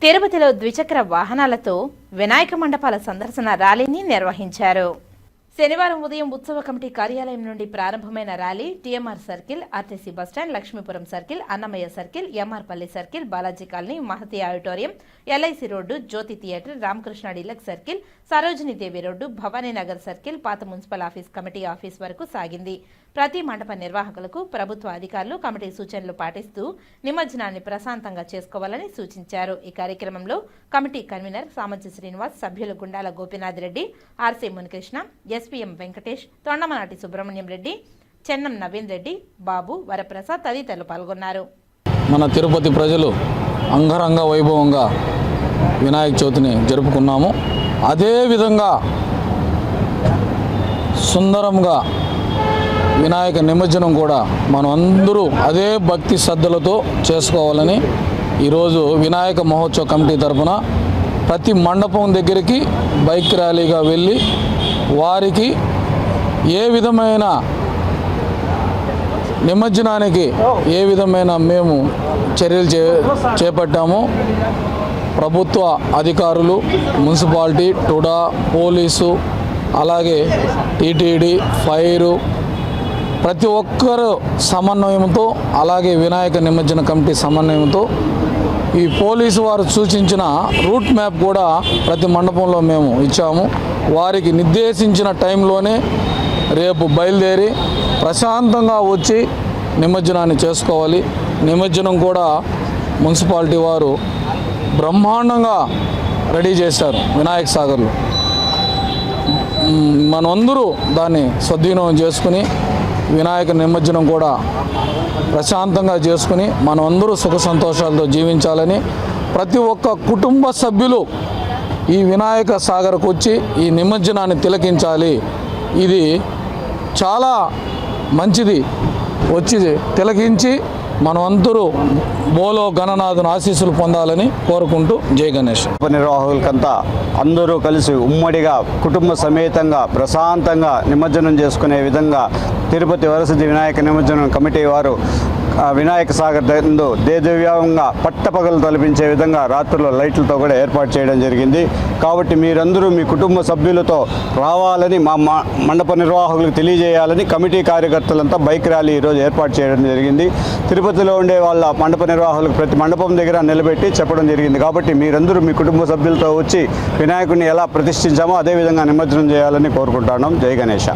తిరుపతిలో ద్విచక్ర వాహనాలతో వినాయక మండపాల సందర్శన ర్యాలీని నిర్వహించారు. శనివారం ఉదయం ఉత్సవ కమిటీ కార్యాలయం నుండి ప్రారంభమైన rally TMR circle, RTC bus stand, Lakshmipuram circle, Annamayya circle, MRPalli circle, Balaji colony, Mahati auditorium, LIC road, Jyothi theatre, Ramakrishna deluxe circle, Sarojini Devi road, Bhavani Nagar circle, పాత మున్సిపల్ ఆఫీస్ కమిటీ ఆఫీస్ వరకు సాగింది. ప్రతి మండప నిర్వాహకులకు ప్రభుత్వ అధికారులు కమిటీ సూచనలు పాటిస్తూ నిమజ్జనాన్ని ప్రశాంతంగా చేసుకోవాలని సూచించారు. ఈ కార్యక్రమంలో కమిటీ కన్వీనర్ సామంచి శ్రీనివాస్, సభ్యులు గుండాల గోపీనాథ్ రెడ్డి, ఆర్సీ మునికృష్ణ, ఎస్పీఎం వెంకటేష్, తొండమనాటి సుబ్రహ్మణ్యం రెడ్డి, చెన్నం నవీన్ రెడ్డి, బాబు, వరప్రసాద్ తదితరులు పాల్గొన్నారు. మన తిరుపతి ప్రజలు అంగరంగ వైభవంగా వినాయక చవితిని జరుపుకున్నాము. అదేవిధంగా సుందరంగా వినాయక నిమజ్జనం కూడా మనం అందరూ అదే భక్తి శ్రద్ధలతో చేసుకోవాలని ఈరోజు వినాయక మహోత్సవ కమిటీ తరఫున ప్రతి మండపం దగ్గరికి బైక్ ర్యాలీగా వెళ్ళి వారికి ఏ విధమైన నిమజ్జనానికి ఏ విధమైన మేము చర్యలు చేపట్టాము. ప్రభుత్వ అధికారులు, మున్సిపాలిటీ, టుడా, పోలీసు, అలాగే టీటీడీ, ఫైరు, ప్రతి ఒక్కరు సమన్వయంతో, అలాగే వినాయక నిమజ్జన కమిటీ సమన్వయంతో ఈ పోలీసు వారు సూచించిన రూట్ మ్యాప్ కూడా ప్రతి మండపంలో మేము ఇచ్చాము. వారికి నిర్దేశించిన టైంలోనే రేపు బయలుదేరి ప్రశాంతంగా వచ్చి నిమజ్జనాన్ని చేసుకోవాలి. నిమజ్జనం కూడా మున్సిపాలిటీ వారు బ్రహ్మాండంగా రెడీ చేశారు. వినాయక సాగర్లో మనందరూ దాన్ని సద్వినియోగం చేసుకుని వినాయక నిమజ్జనం కూడా ప్రశాంతంగా చేసుకుని మనమందరూ సుఖ సంతోషాలతో జీవించాలని ప్రతి ఒక్క కుటుంబ సభ్యులు ఈ వినాయక సాగర్కు వచ్చి ఈ నిమజ్జనాన్ని తిలకించాలి. ఇది చాలా మంచిది. వచ్చి తిలకించి మనమందరూ బోలో గణనాథుని ఆశీస్సులు పొందాలని కోరుకుంటూ జై గణేష్. నిర్వాహకులకంతా అందరూ కలిసి ఉమ్మడిగా కుటుంబ సమేతంగా ప్రశాంతంగా నిమజ్జనం చేసుకునే విధంగా తిరుపతి వరసిద్ధి వినాయక నిమజ్జనం కమిటీ వారు వినాయక సాగర్ దేదవ్యంగా పట్టపగలు తలపించే విధంగా రాత్రుల్లో లైట్లతో కూడా ఏర్పాటు చేయడం జరిగింది. కాబట్టి మీరందరూ మీ కుటుంబ సభ్యులతో రావాలని మా మండప నిర్వాహకులకు తెలియజేయాలని కమిటీ కార్యకర్తలంతా బైక్ ర్యాలీ ఈరోజు ఏర్పాటు చేయడం జరిగింది. తిరుపతిలో ఉండే వాళ్ళ మండప నిర్వాహకులకు ప్రతి మండపం దగ్గర నిలబెట్టి చెప్పడం జరిగింది. కాబట్టి మీరందరూ మీ కుటుంబ సభ్యులతో వచ్చి వినాయకుడిని ఎలా ప్రతిష్ఠించామో అదేవిధంగా నిమజ్జనం చేయాలని కోరుకుంటున్నాం. జై గణేష.